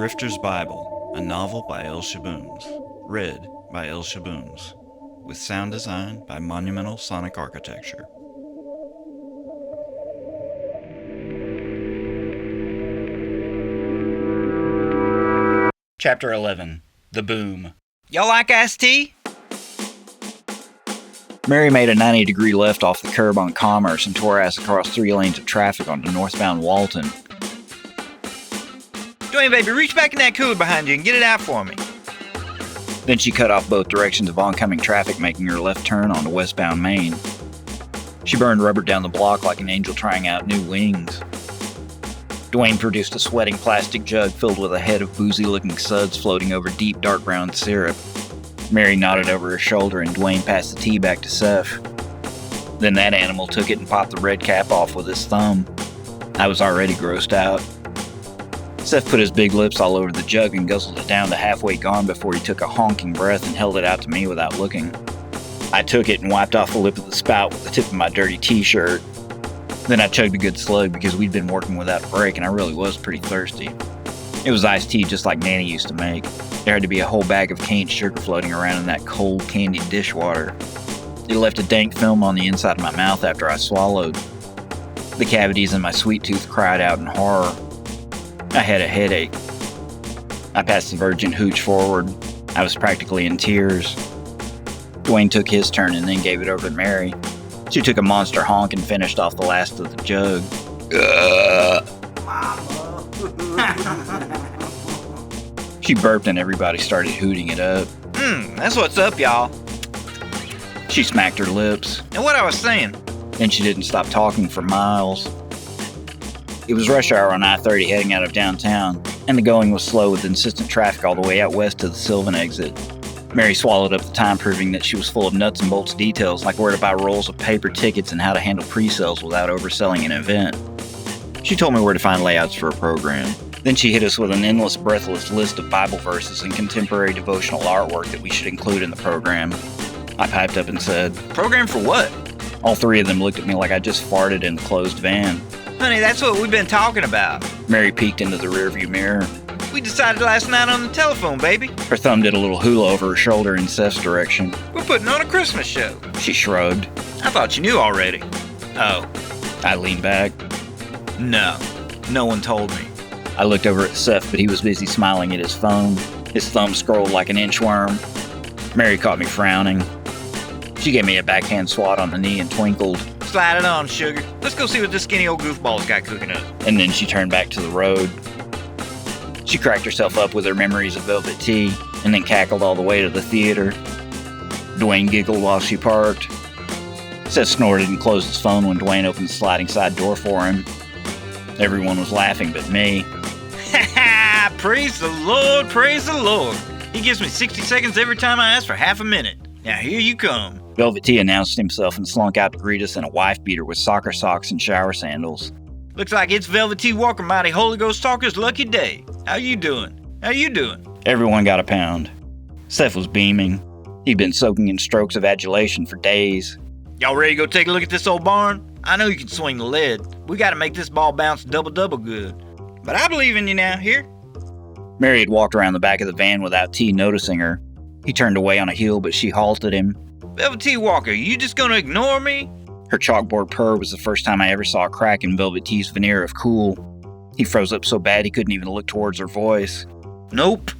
Grifter's Bible, a novel by El Shaboons, read by El Shaboons, with sound design by Monumental Sonic Architecture. Chapter 11, The Boom. Y'all like iced tea? Mary made a 90-degree left off the curb on Commerce and tore ass across 3 lanes of traffic onto northbound Walton. Dwayne, baby, reach back in that cooler behind you and get it out for me. Then she cut off both directions of oncoming traffic, making her left turn onto westbound Main. She burned rubber down the block like an angel trying out new wings. Dwayne produced a sweating plastic jug filled with a head of boozy-looking suds floating over deep dark brown syrup. Mary nodded over her shoulder and Dwayne passed the tea back to Seth. Then that animal took it and popped the red cap off with his thumb. I was already grossed out. Seth put his big lips all over the jug and guzzled it down to halfway gone before he took a honking breath and held it out to me without looking. I took it and wiped off the lip of the spout with the tip of my dirty t-shirt. Then I chugged a good slug because we'd been working without a break and I really was pretty thirsty. It was iced tea just like Nanny used to make. There had to be a whole bag of cane sugar floating around in that cold, candied dishwater. It left a dank film on the inside of my mouth after I swallowed. The cavities in my sweet tooth cried out in horror. I had a headache. I passed the virgin hooch forward. I was practically in tears. Dwayne took his turn and then gave it over to Mary. She took a monster honk and finished off the last of the jug. She burped and everybody started hooting it up. That's what's up, y'all. She smacked her lips. And what I was saying. Then she didn't stop talking for miles. It was rush hour on I-30 heading out of downtown, and the going was slow with insistent traffic all the way out west to the Sylvan exit. Mary swallowed up the time, proving that she was full of nuts and bolts details, like where to buy rolls of paper tickets and how to handle pre-sales without overselling an event. She told me where to find layouts for a program. Then she hit us with an endless, breathless list of Bible verses and contemporary devotional artwork that we should include in the program. I piped up and said, Program for what? All 3 of them looked at me like I just farted in the closed van. Honey, that's what we've been talking about. Mary peeked into the rearview mirror. We decided last night on the telephone, baby. Her thumb did a little hula over her shoulder in Seth's direction. We're putting on a Christmas show. She shrugged. I thought you knew already. Oh. I leaned back. No one told me. I looked over at Seth, but he was busy smiling at his phone. His thumb scrolled like an inchworm. Mary caught me frowning. She gave me a backhand swat on the knee and twinkled. Slide it on, sugar. Let's go see what this skinny old goofball's got cooking up. And then she turned back to the road. She cracked herself up with her memories of velvet tea, and then cackled all the way to the theater. Dwayne giggled while she parked. Seth snorted and closed his phone when Dwayne opened the sliding side door for him. Everyone was laughing but me. Ha ha! Praise the Lord, praise the Lord. He gives me 60 seconds every time I ask for half a minute. Now here you come. Velvet T announced himself and slunk out to greet us in a wife-beater with soccer socks and shower sandals. Looks like it's Velvet T Walker, mighty Holy Ghost Talker's lucky day. How you doing? Everyone got a pound. Seth was beaming. He'd been soaking in strokes of adulation for days. Y'all ready to go take a look at this old barn? I know you can swing the lead. We gotta make this ball bounce double-double good. But I believe in you now. Here. Mary had walked around the back of the van without T noticing her. He turned away on a heel, but she halted him. Velvet T Walker, you just gonna ignore me? Her chalkboard purr was the first time I ever saw a crack in Velvet T's veneer of cool. He froze up so bad he couldn't even look towards her voice. Nope.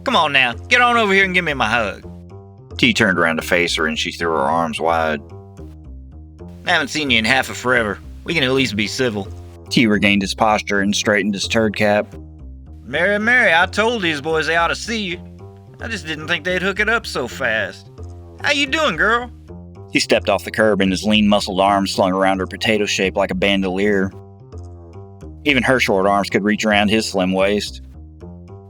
Come on now, get on over here and give me my hug. T turned around to face her and she threw her arms wide. I haven't seen you in half of forever. We can at least be civil. T regained his posture and straightened his turd cap. Mary, I told these boys they ought to see you. I just didn't think they'd hook it up so fast. How you doing, girl? He stepped off the curb and his lean, muscled arms slung around her potato shape like a bandolier. Even her short arms could reach around his slim waist.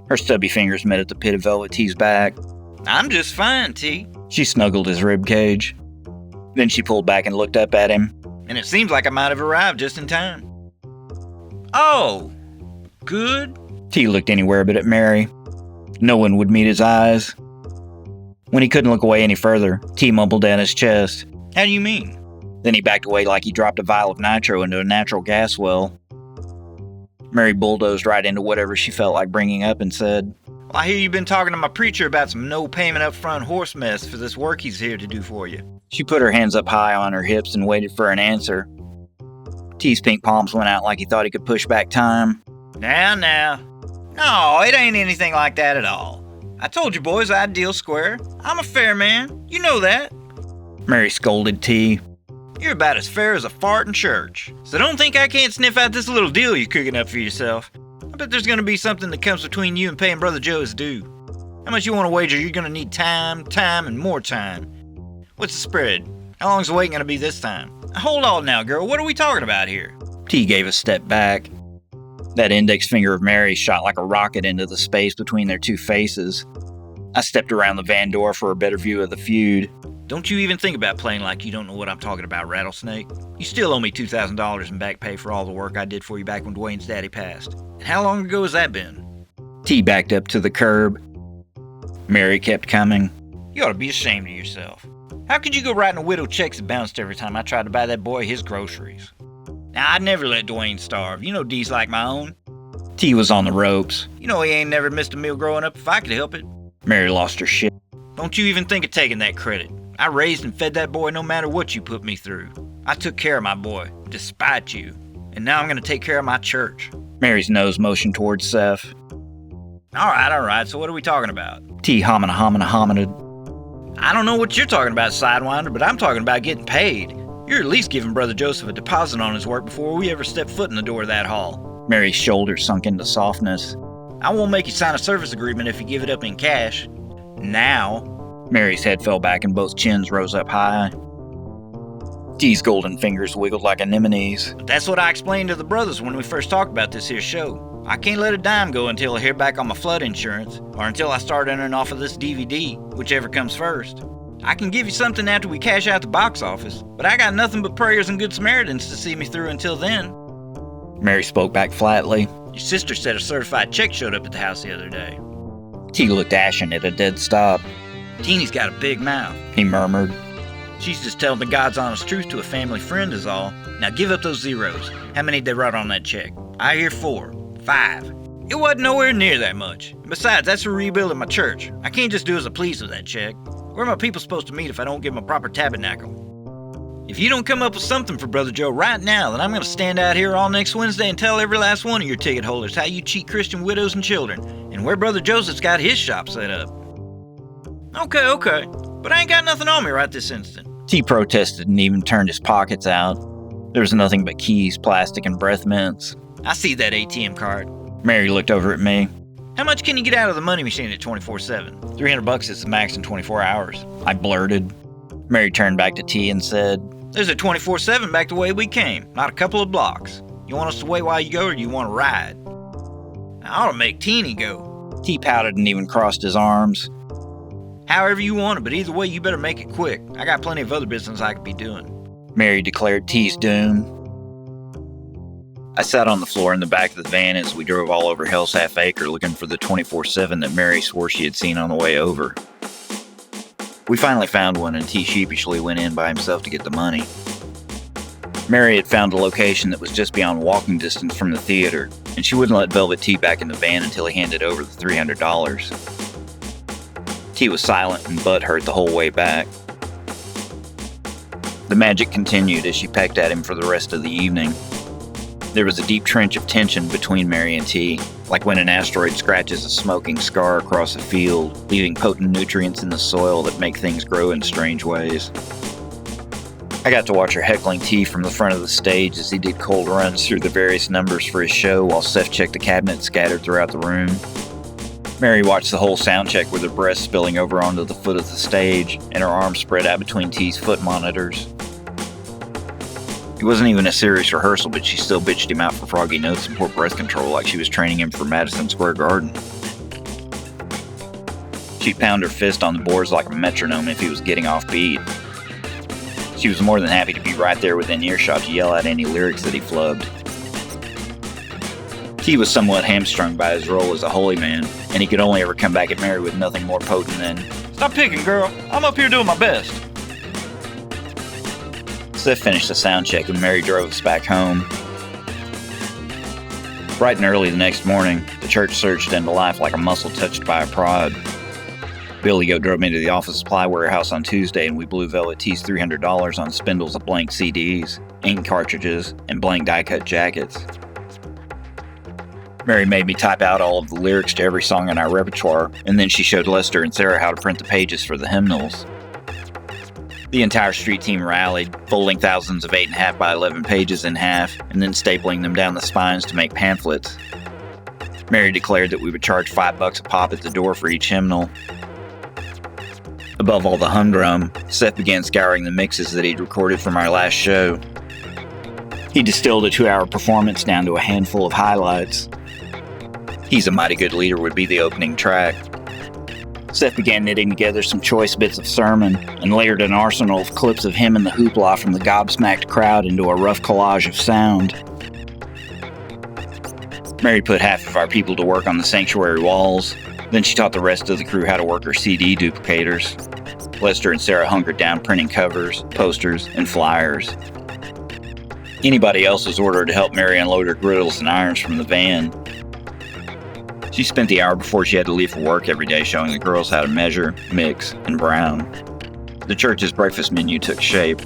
Her stubby fingers met at the pit of Velvet T's back. I'm just fine, T. She snuggled his rib cage. Then she pulled back and looked up at him. And it seems like I might have arrived just in time. Oh, good. T looked anywhere but at Mary. No one would meet his eyes. When he couldn't look away any further, T mumbled down his chest. How do you mean? Then he backed away like he dropped a vial of nitro into a natural gas well. Mary bulldozed right into whatever she felt like bringing up and said, Well, I hear you've been talking to my preacher about some no payment up front horse mess for this work he's here to do for you. She put her hands up high on her hips and waited for an answer. T's pink palms went out like he thought he could push back time. Now. No, it ain't anything like that at all. I told you boys I'd deal square. I'm a fair man. You know that. Mary scolded T. You're about as fair as a fart in church. So don't think I can't sniff out this little deal you're cooking up for yourself. I bet there's gonna be something that comes between you and paying Brother Joe his due. How much you want to wager you're gonna need time, and more time? What's the spread? How long's the waiting gonna be this time? Hold on now, girl. What are we talking about here? T gave a step back. That index finger of Mary's shot like a rocket into the space between their two faces. I stepped around the van door for a better view of the feud. Don't you even think about playing like you don't know what I'm talking about, Rattlesnake. You still owe me $2,000 in back pay for all the work I did for you back when Dwayne's daddy passed. And how long ago has that been? T backed up to the curb. Mary kept coming. You ought to be ashamed of yourself. How could you go writing a widow checks that bounced every time I tried to buy that boy his groceries? Now, I'd never let Dwayne starve. You know Dee's like my own. T was on the ropes. You know he ain't never missed a meal growing up if I could help it. Mary lost her shit. Don't you even think of taking that credit. I raised and fed that boy no matter what you put me through. I took care of my boy, despite you. And now I'm going to take care of my church. Mary's nose motioned towards Seth. All right, so what are we talking about? T hominid. I don't know what you're talking about, Sidewinder, but I'm talking about getting paid. You're at least giving Brother Joseph a deposit on his work before we ever step foot in the door of that hall. Mary's shoulders sunk into softness. I won't make you sign a service agreement if you give it up in cash. Now. Mary's head fell back and both chins rose up high. T's golden fingers wiggled like anemones. But that's what I explained to the brothers when we first talked about this here show. I can't let a dime go until I hear back on my flood insurance, or until I start earning off of this DVD, whichever comes first. I can give you something after we cash out the box office, but I got nothing but prayers and good Samaritans to see me through until then. Mary spoke back flatly. Your sister said a certified check showed up at the house the other day. T looked ashen at a dead stop. Teeny's got a big mouth, he murmured. She's just telling the God's honest truth to a family friend is all. Now give up those zeros. How many did they write on that check? I hear 4, 5. It wasn't nowhere near that much. Besides, that's for rebuilding my church. I can't just do as I please with that check. Where are my people supposed to meet if I don't give them a proper tabernacle? If you don't come up with something for Brother Joe right now, then I'm going to stand out here all next Wednesday and tell every last one of your ticket holders how you cheat Christian widows and children, and where Brother Joseph's got his shop set up. Okay, but I ain't got nothing on me right this instant. T protested and even turned his pockets out. There was nothing but keys, plastic, and breath mints. I see that ATM card. Mary looked over at me. How much can you get out of the money machine at 24/7? $300 is the max in 24 hours. I blurted. Mary turned back to T and said, There's a 24/7 back the way we came, not a couple of blocks. You want us to wait while you go, or do you want to ride? I ought to make Teeny go. T pouted and even crossed his arms. However you want it, but either way, you better make it quick. I got plenty of other business I could be doing. Mary declared T's doom. I sat on the floor in the back of the van as we drove all over Hell's Half Acre looking for the 24/7 that Mary swore she had seen on the way over. We finally found one, and T sheepishly went in by himself to get the money. Mary had found a location that was just beyond walking distance from the theater, and she wouldn't let Velvet T back in the van until he handed over the $300. T was silent and butthurt the whole way back. The magic continued as she pecked at him for the rest of the evening. There was a deep trench of tension between Mary and T, like when an asteroid scratches a smoking scar across a field, leaving potent nutrients in the soil that make things grow in strange ways. I got to watch her heckling T from the front of the stage as he did cold runs through the various numbers for his show while Seth checked the cabinets scattered throughout the room. Mary watched the whole sound check with her breast spilling over onto the foot of the stage and her arms spread out between T's foot monitors. It wasn't even a serious rehearsal, but she still bitched him out for froggy notes and poor breath control like she was training him for Madison Square Garden. She'd pound her fist on the boards like a metronome if he was getting off beat. She was more than happy to be right there within earshot to yell out any lyrics that he flubbed. T was somewhat hamstrung by his role as a holy man, and he could only ever come back at Mary with nothing more potent than, Stop picking, girl. I'm up here doing my best. Seth finished the sound check and Mary drove us back home. Bright and early the next morning, the church surged into life like a muscle touched by a prod. Billy Goat drove me to the office supply warehouse on Tuesday, and we blew Velvet T's $300 on spindles of blank CDs, ink cartridges, and blank die-cut jackets. Mary made me type out all of the lyrics to every song in our repertoire, and then she showed Lester and Sarah how to print the pages for the hymnals. The entire street team rallied, folding thousands of 8.5 by 11 pages in half, and then stapling them down the spines to make pamphlets. Mary declared that we would charge $5 a pop at the door for each hymnal. Above all the humdrum, Seth began scouring the mixes that he'd recorded from our last show. He distilled a 2-hour performance down to a handful of highlights. He's a Mighty Good Leader would be the opening track. Seth began knitting together some choice bits of sermon and layered an arsenal of clips of him and the hoopla from the gobsmacked crowd into a rough collage of sound. Mary put half of our people to work on the sanctuary walls. Then she taught the rest of the crew how to work her CD duplicators. Lester and Sarah hunkered down printing covers, posters, and flyers. Anybody else was ordered to help Mary unload her griddles and irons from the van. She spent the hour before she had to leave for work every day showing the girls how to measure, mix, and brown. The church's breakfast menu took shape.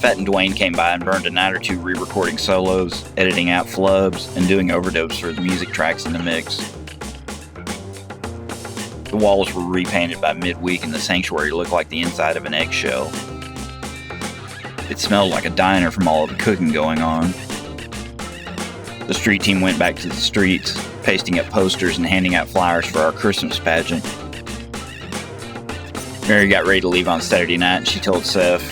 Fat and Dwayne came by and burned a night or two re-recording solos, editing out flubs, and doing overdubs for the music tracks in the mix. The walls were repainted by midweek and the sanctuary looked like the inside of an eggshell. It smelled like a diner from all of the cooking going on. The street team went back to the streets, pasting up posters and handing out flyers for our Christmas pageant. Mary got ready to leave on Saturday night and she told Seth,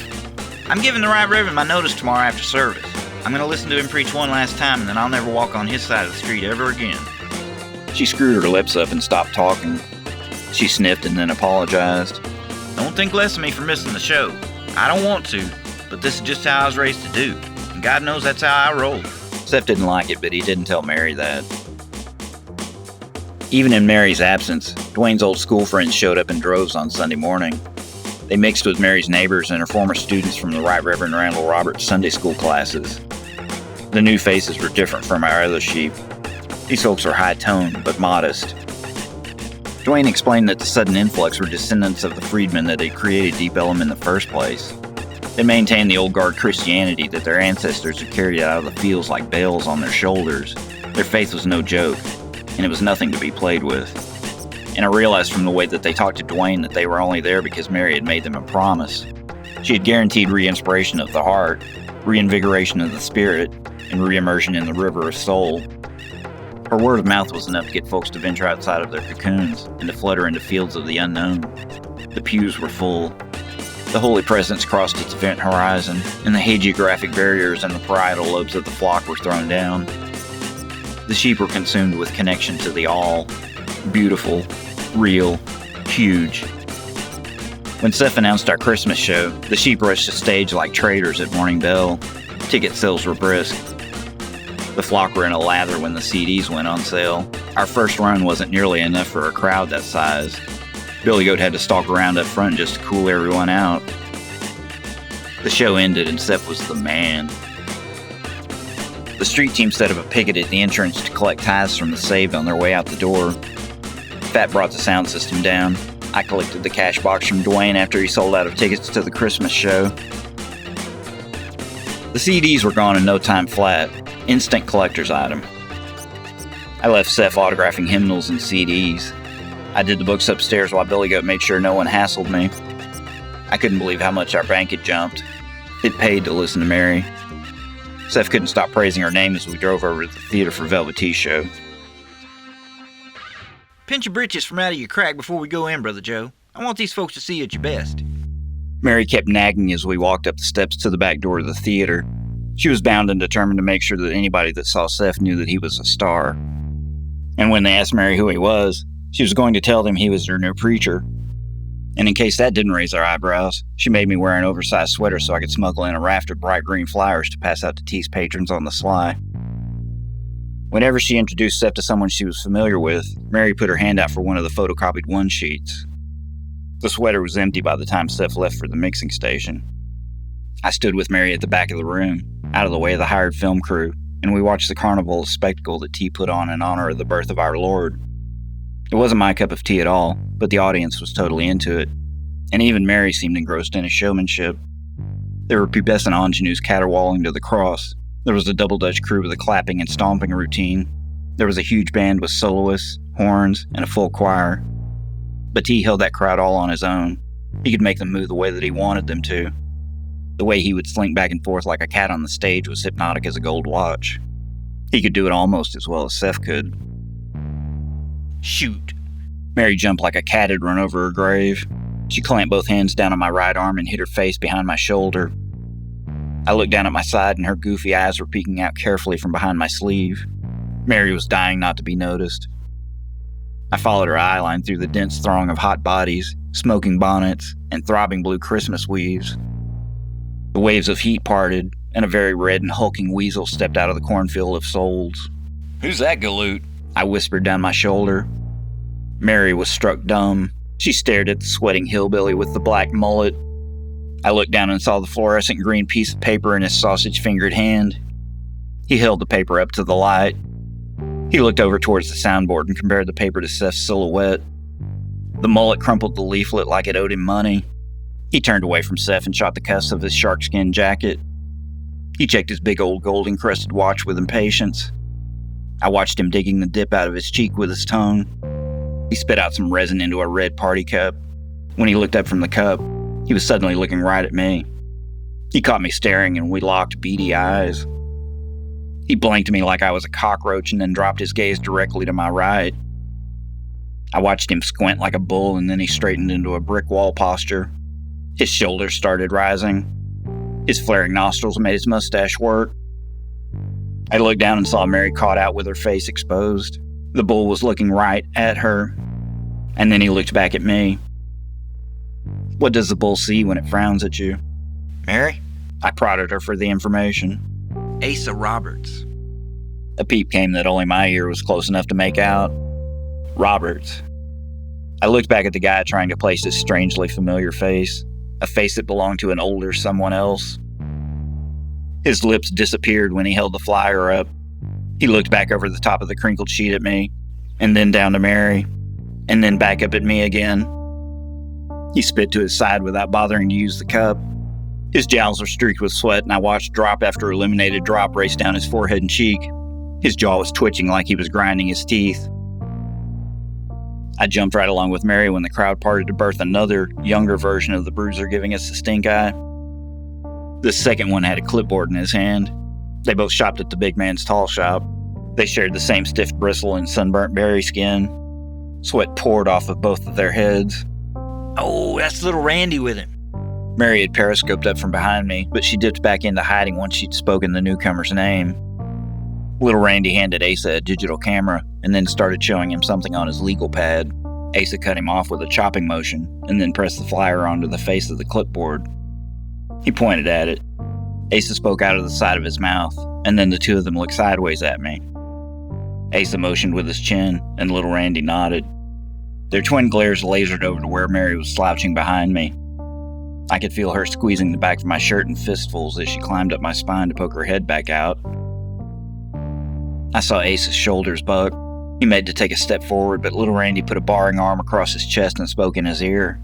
I'm giving the Right Reverend my notice tomorrow after service. I'm going to listen to him preach one last time, and then I'll never walk on his side of the street ever again. She screwed her lips up and stopped talking. She sniffed and then apologized. Don't think less of me for missing the show. I don't want to, but this is just how I was raised to do. And God knows that's how I roll. Seth didn't like it, but he didn't tell Mary that. Even in Mary's absence, Dwayne's old school friends showed up in droves on Sunday morning. They mixed with Mary's neighbors and her former students from the Right Reverend Randall Roberts Sunday school classes. The new faces were different from our other sheep. These folks were high-toned, but modest. Dwayne explained that the sudden influx were descendants of the freedmen that had created Deep Ellum in the first place. They maintained the old guard Christianity that their ancestors had carried out of the fields like bales on their shoulders. Their faith was no joke, and it was nothing to be played with. And I realized from the way that they talked to Dwayne that they were only there because Mary had made them a promise. She had guaranteed re-inspiration of the heart, reinvigoration of the spirit, and re-immersion in the river of soul. Her word of mouth was enough to get folks to venture outside of their cocoons and to flutter into fields of the unknown. The pews were full. The Holy Presence crossed its event horizon, and the hagiographic barriers and the parietal lobes of the flock were thrown down. The sheep were consumed with connection to the all, beautiful, real, huge. When Seth announced our Christmas show, the sheep rushed the stage like traders at morning bell. Ticket sales were brisk. The flock were in a lather when the CDs went on sale. Our first run wasn't nearly enough for a crowd that size. Billy Goat had to stalk around up front just to cool everyone out. The show ended and Seth was the man. The street team set up a picket at the entrance to collect tithes from the saved on their way out the door. Fat brought the sound system down. I collected the cash box from Dwayne after he sold out of tickets to the Christmas show. The CDs were gone in no time flat. Instant collector's item. I left Seth autographing hymnals and CDs. I did the books upstairs while Billy Goat made sure no one hassled me. I couldn't believe how much our bank had jumped. It paid to listen to Mary. Seth couldn't stop praising her name as we drove over to the theater for Velvet T's show. Pinch your britches from out of your crack before we go in, Brother Joe. I want these folks to see you at your best. Mary kept nagging as we walked up the steps to the back door of the theater. She was bound and determined to make sure that anybody that saw Seth knew that he was a star. And when they asked Mary who he was, she was going to tell them he was their new preacher. And in case that didn't raise our eyebrows, she made me wear an oversized sweater so I could smuggle in a raft of bright green flyers to pass out to T's patrons on the sly. Whenever she introduced Seth to someone she was familiar with, Mary put her hand out for one of the photocopied one-sheets. The sweater was empty by the time Seth left for the mixing station. I stood with Mary at the back of the room, out of the way of the hired film crew, and we watched the carnival spectacle that T put on in honor of the birth of our Lord. It wasn't my cup of tea at all, but the audience was totally into it, and even Mary seemed engrossed in his showmanship. There were pubescent ingenues caterwauling to the cross. There was a double Dutch crew with a clapping and stomping routine. There was a huge band with soloists, horns, and a full choir. But T held that crowd all on his own. He could make them move the way that he wanted them to. The way he would slink back and forth like a cat on the stage was hypnotic as a gold watch. He could do it almost as well as Seth could. Shoot. Mary jumped like a cat had run over her grave. She clamped both hands down on my right arm and hid her face behind my shoulder. I looked down at my side and her goofy eyes were peeking out carefully from behind my sleeve. Mary was dying not to be noticed. I followed her eye line through the dense throng of hot bodies, smoking bonnets, and throbbing blue Christmas weaves. The waves of heat parted, and a very red and hulking weasel stepped out of the cornfield of souls. Who's that galoot? I whispered down my shoulder. Mary was struck dumb. She stared at the sweating hillbilly with the black mullet. I looked down and saw the fluorescent green piece of paper in his sausage-fingered hand. He held the paper up to the light. He looked over towards the soundboard and compared the paper to Seth's silhouette. The mullet crumpled the leaflet like it owed him money. He turned away from Seth and shot the cuffs of his sharkskin jacket. He checked his big old gold-encrusted watch with impatience. I watched him digging the dip out of his cheek with his tongue. He spit out some resin into a red party cup. When he looked up from the cup, he was suddenly looking right at me. He caught me staring and we locked beady eyes. He blinked at me like I was a cockroach and then dropped his gaze directly to my right. I watched him squint like a bull and then he straightened into a brick wall posture. His shoulders started rising. His flaring nostrils made his mustache work. I looked down and saw Mary caught out with her face exposed. The bull was looking right at her, and then he looked back at me. What does the bull see when it frowns at you? Mary? I prodded her for the information. Asa Roberts. A peep came that only my ear was close enough to make out. Roberts. I looked back at the guy trying to place his strangely familiar face, a face that belonged to an older someone else. His lips disappeared when he held the flyer up. He looked back over the top of the crinkled sheet at me, and then down to Mary, and then back up at me again. He spit to his side without bothering to use the cup. His jowls were streaked with sweat, and I watched drop after illuminated drop race down his forehead and cheek. His jaw was twitching like he was grinding his teeth. I jumped right along with Mary when the crowd parted to birth another, younger version of the bruiser giving us the stink eye. The second one had a clipboard in his hand. They both shopped at the big man's tall shop. They shared the same stiff bristle and sunburnt berry skin. Sweat poured off of both of their heads. Oh, that's little Randy with him. Mary had periscoped up from behind me, but she dipped back into hiding once she'd spoken the newcomer's name. Little Randy handed Asa a digital camera and then started showing him something on his legal pad. Asa cut him off with a chopping motion and then pressed the flyer onto the face of the clipboard. He pointed at it. Asa spoke out of the side of his mouth, and then the two of them looked sideways at me. Asa motioned with his chin, and little Randy nodded. Their twin glares lasered over to where Mary was slouching behind me. I could feel her squeezing the back of my shirt in fistfuls as she climbed up my spine to poke her head back out. I saw Asa's shoulders buck. He made to take a step forward, but little Randy put a barring arm across his chest and spoke in his ear.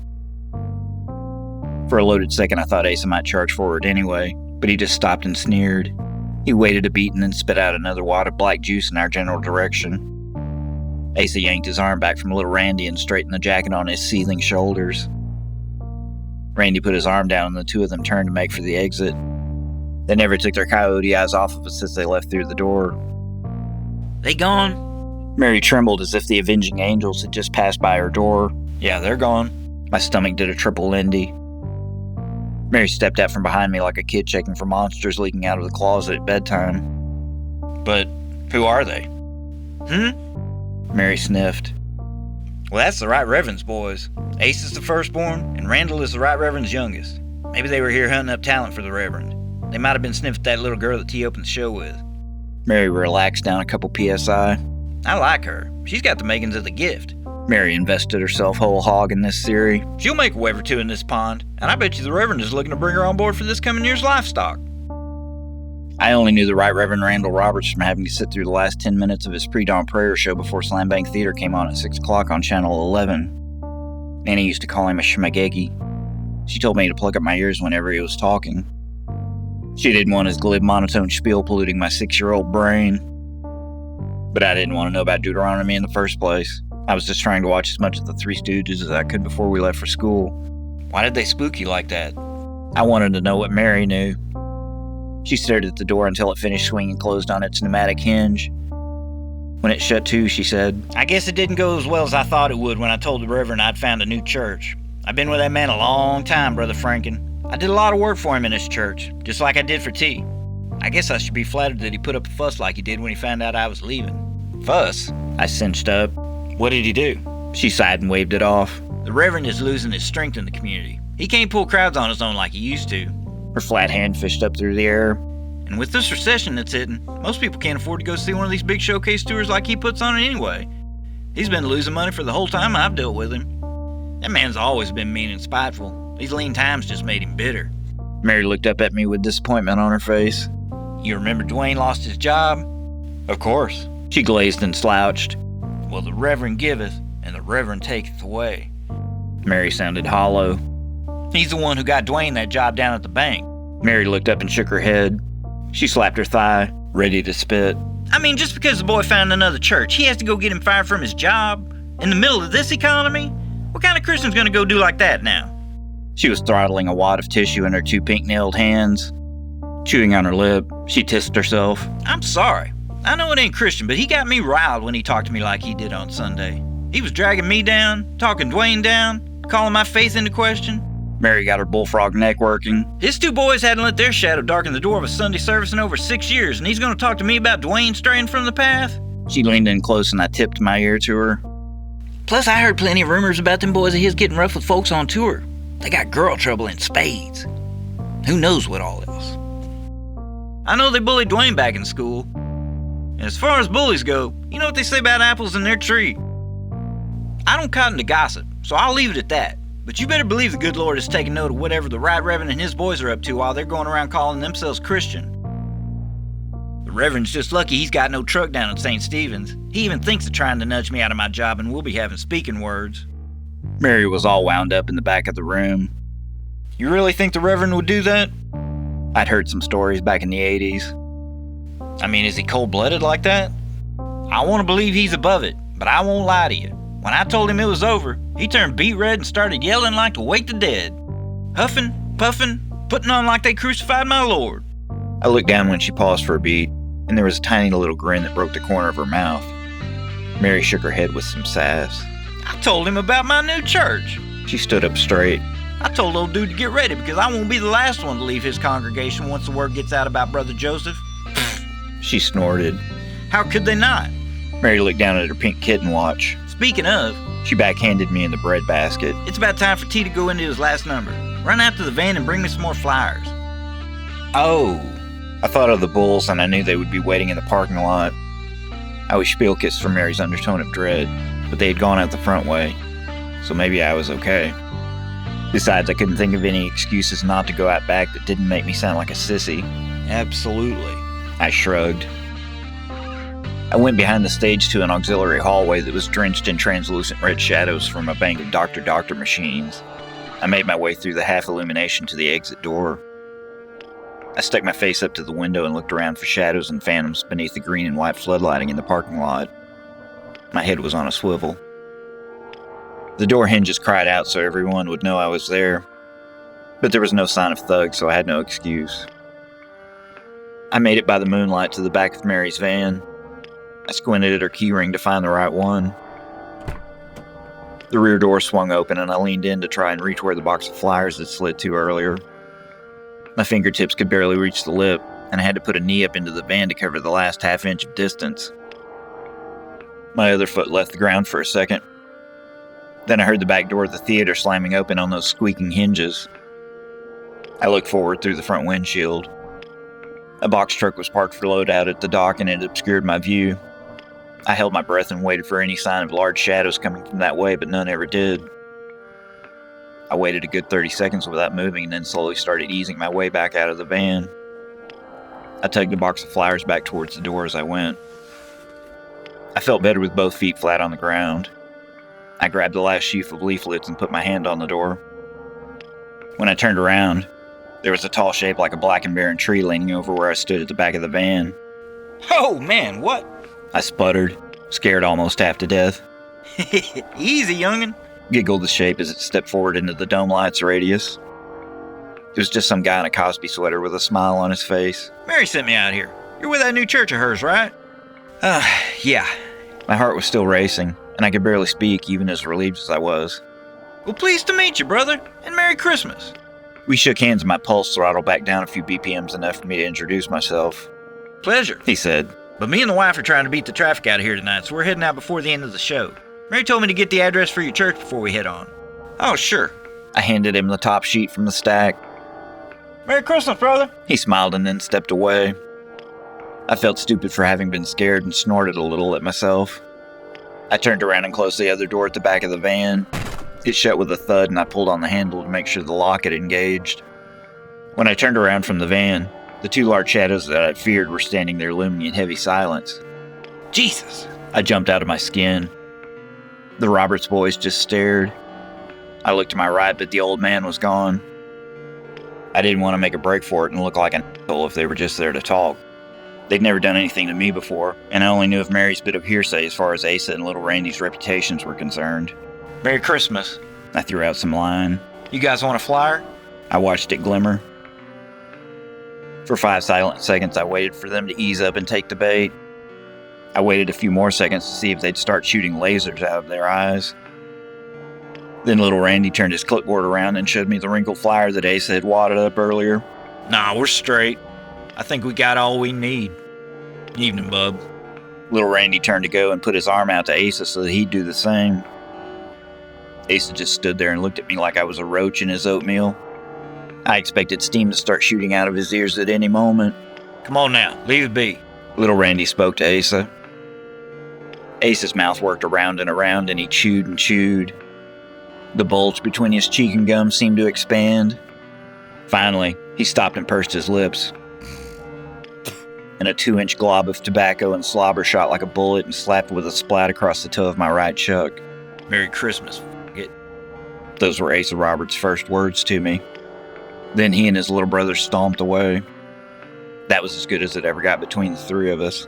For a loaded second, I thought Asa might charge forward anyway, but he just stopped and sneered. He waited a beat and then spit out another wad of black juice in our general direction. Asa yanked his arm back from little Randy and straightened the jacket on his seething shoulders. Randy put his arm down and the two of them turned to make for the exit. They never took their coyote eyes off of us as they left through the door. They gone? Mary trembled as if the avenging angels had just passed by her door. Yeah, they're gone. My stomach did a triple Lindy. Mary stepped out from behind me like a kid checking for monsters leaking out of the closet at bedtime. But who are they? Mary sniffed. Well, that's the Right Reverend's boys. Ace is the firstborn, and Randall is the Right Reverend's youngest. Maybe they were here hunting up talent for the Reverend. They might have been sniffing that little girl that T opened the show with. Mary relaxed down a couple PSI. I like her. She's got the makings of the gift. Mary invested herself whole hog in this theory. She'll make a wave or two in this pond, and I bet you the Reverend is looking to bring her on board for this coming year's livestock. I only knew the Right Reverend Randall Roberts from having to sit through the last 10 minutes of his pre-dawn prayer show before Slam Bang Theater came on at 6 o'clock on Channel 11. Nanny used to call him a schmagegi. She told me to plug up my ears whenever he was talking. She didn't want his glib, monotone spiel polluting my 6-year-old brain. But I didn't want to know about Deuteronomy in the first place. I was just trying to watch as much of the Three Stooges as I could before we left for school. Why did they spook you like that? I wanted to know what Mary knew. She stared at the door until it finished swinging closed on its pneumatic hinge. When it shut to, she said, I guess it didn't go as well as I thought it would when I told the Reverend I'd found a new church. I've been with that man a long time, Brother Franken. I did a lot of work for him in this church, just like I did for T. I guess I should be flattered that he put up a fuss like he did when he found out I was leaving. Fuss? I cinched up. What did he do? She sighed and waved it off. The Reverend is losing his strength in the community. He can't pull crowds on his own like he used to. Her flat hand fished up through the air. And with this recession that's hitting, most people can't afford to go see one of these big showcase tours like he puts on it anyway. He's been losing money for the whole time I've dealt with him. That man's always been mean and spiteful. These lean times just made him bitter. Mary looked up at me with disappointment on her face. You remember Dwayne lost his job? Of course. She glazed and slouched. Well, the Reverend giveth, and the Reverend taketh away. Mary sounded hollow. He's the one who got Dwayne that job down at the bank. Mary looked up and shook her head. She slapped her thigh, ready to spit. I mean, just because the boy found another church, he has to go get him fired from his job? In the middle of this economy? What kind of Christian's gonna go do like that now? She was throttling a wad of tissue in her 2 pink-nailed hands. Chewing on her lip, she tissed herself. I'm sorry. I know it ain't Christian, but he got me riled when he talked to me like he did on Sunday. He was dragging me down, talking Dwayne down, calling my faith into question. Mary got her bullfrog neck working. His 2 boys hadn't let their shadow darken the door of a Sunday service in over 6 years, and he's gonna talk to me about Dwayne straying from the path? She leaned in close and I tipped my ear to her. Plus, I heard plenty of rumors about them boys of his getting rough with folks on tour. They got girl trouble in spades. Who knows what all else? I know they bullied Dwayne back in school. And as far as bullies go, you know what they say about apples in their tree. I don't cotton to gossip, so I'll leave it at that. But you better believe the good Lord is taking note of whatever the Right Reverend and his boys are up to while they're going around calling themselves Christian. The Reverend's just lucky he's got no truck down at St. Stephen's. He even thinks of trying to nudge me out of my job, and we'll be having speaking words. Mary was all wound up in the back of the room. You really think the Reverend would do that? I'd heard some stories back in the 80s. I mean, is he cold-blooded like that? I want to believe he's above it, but I won't lie to you. When I told him it was over, he turned beet red and started yelling like to wake the dead. Huffing, puffing, putting on like they crucified my Lord. I looked down when she paused for a beat, and there was a tiny little grin that broke the corner of her mouth. Mary shook her head with some sass. I told him about my new church. She stood up straight. I told old dude to get ready because I won't be the last one to leave his congregation once the word gets out about Brother Joseph. She snorted. How could they not? Mary looked down at her pink kitten watch. Speaking of, she backhanded me in the bread basket. It's about time for T to go into his last number. Run out to the van and bring me some more flyers. Oh. I thought of the bulls and I knew they would be waiting in the parking lot. I was spielkissed for Mary's undertone of dread, but they had gone out the front way, so maybe I was okay. Besides, I couldn't think of any excuses not to go out back that didn't make me sound like a sissy. Absolutely. I shrugged. I went behind the stage to an auxiliary hallway that was drenched in translucent red shadows from a bank of Dr. machines. I made my way through the half illumination to the exit door. I stuck my face up to the window and looked around for shadows and phantoms beneath the green and white floodlighting in the parking lot. My head was on a swivel. The door hinges cried out so everyone would know I was there, but there was no sign of thugs, so I had no excuse. I made it by the moonlight to the back of Mary's van. I squinted at her keyring to find the right one. The rear door swung open and I leaned in to try and reach where the box of flyers had slid to earlier. My fingertips could barely reach the lip, and I had to put a knee up into the van to cover the last half inch of distance. My other foot left the ground for a second. Then I heard the back door of the theater slamming open on those squeaking hinges. I looked forward through the front windshield. A box truck was parked for loadout at the dock and it obscured my view. I held my breath and waited for any sign of large shadows coming from that way, but none ever did. I waited a good 30 seconds without moving and then slowly started easing my way back out of the van. I tugged the box of flyers back towards the door as I went. I felt better with both feet flat on the ground. I grabbed the last sheaf of leaflets and put my hand on the door. When I turned around, there was a tall shape like a black and barren tree leaning over where I stood at the back of the van. Oh, man, what? I sputtered, scared almost half to death. Easy, youngin'. Giggled the shape as it stepped forward into the dome light's radius. It was just some guy in a Cosby sweater with a smile on his face. Mary sent me out here. You're with that new church of hers, right? Yeah. My heart was still racing, and I could barely speak, even as relieved as I was. Well, pleased to meet you, brother, and Merry Christmas. We shook hands and my pulse throttled back down a few BPMs enough for me to introduce myself. Pleasure. He said. But me and the wife are trying to beat the traffic out of here tonight, so we're heading out before the end of the show. Mary told me to get the address for your church before we head on. Oh, sure. I handed him the top sheet from the stack. Merry Christmas, brother. He smiled and then stepped away. I felt stupid for having been scared and snorted a little at myself. I turned around and closed the other door at the back of the van. It shut with a thud and I pulled on the handle to make sure the lock had engaged. When I turned around from the van, the two large shadows that I'd feared were standing there looming in heavy silence. Jesus. I jumped out of my skin. The Roberts boys just stared. I looked to my right, but the old man was gone. I didn't want to make a break for it and look like an asshole if they were just there to talk. They'd never done anything to me before, and I only knew of Mary's bit of hearsay as far as Asa and little Randy's reputations were concerned. Merry Christmas. I threw out some line. You guys want a flyer? I watched it glimmer. For 5 silent seconds, I waited for them to ease up and take the bait. I waited a few more seconds to see if they'd start shooting lasers out of their eyes. Then little Randy turned his clipboard around and showed me the wrinkled flyer that Asa had wadded up earlier. Nah, we're straight. I think we got all we need. Evening, bub. Little Randy turned to go and put his arm out to Asa so that he'd do the same. Asa just stood there and looked at me like I was a roach in his oatmeal. I expected steam to start shooting out of his ears at any moment. Come on now, leave it be. Little Randy spoke to Asa. Asa's mouth worked around and he chewed and chewed. The bulge between his cheek and gum seemed to expand. Finally, he stopped and pursed his lips. And a 2-inch glob of tobacco and slobber shot like a bullet and slapped with a splat across the toe of my right chuck. Merry Christmas, f***it. Those were Asa Roberts' first words to me. Then he and his little brother stomped away. That was as good as it ever got between the three of us.